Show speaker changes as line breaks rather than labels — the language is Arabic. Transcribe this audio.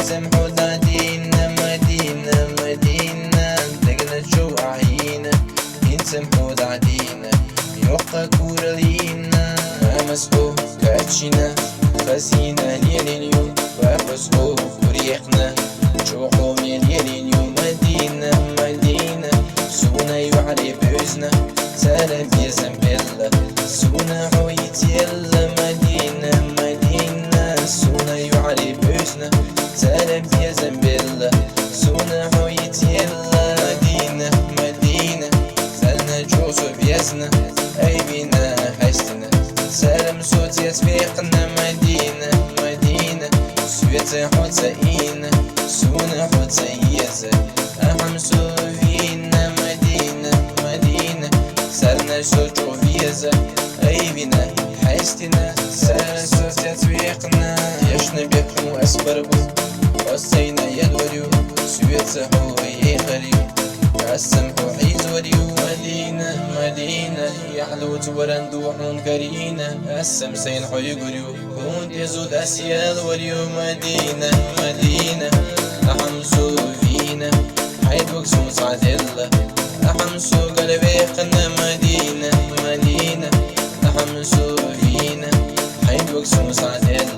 سمحوا دادينا مدينة مدينة دقنا جو عينا سمحوا دادينا يوقع كورلينا مسحوا كاتشينا خزينا ليلينيو وفسحوا وريقنا شوقوا من ليلينيو مدينة مدينة سونا يعلي بوزنا سلام يا زنبلة سونا حويت يلا مدينة مدينة سونا يعلي بوزنا سلام يا زنبلة سونا حويت يلا مدينة مدينة سالنا جوزو بيزنا اي بينا حشتنا سلام صوت يسبيقنا مدينة مدينة سويت حوتاينا سونا حوتايزة أهم سوفينا مدينة مدينة سالنا سوتو فيزا اي بينا حشتنا سلام صوت يسبيقنا يشنا بيكو اسبربو وصينا يدوريو سويت حوي خريو السمح حيز وليو مدينة مدينة يحلو تورندو حون كرينة السمسين حي قريو كون يزود أسيال وليو مدينة مدينة أحمسو فينا حيد وكسو صعدلة أحمسو قلبي قنا مدينة مدينة أحمسو فينا حيد وكسو صعدلة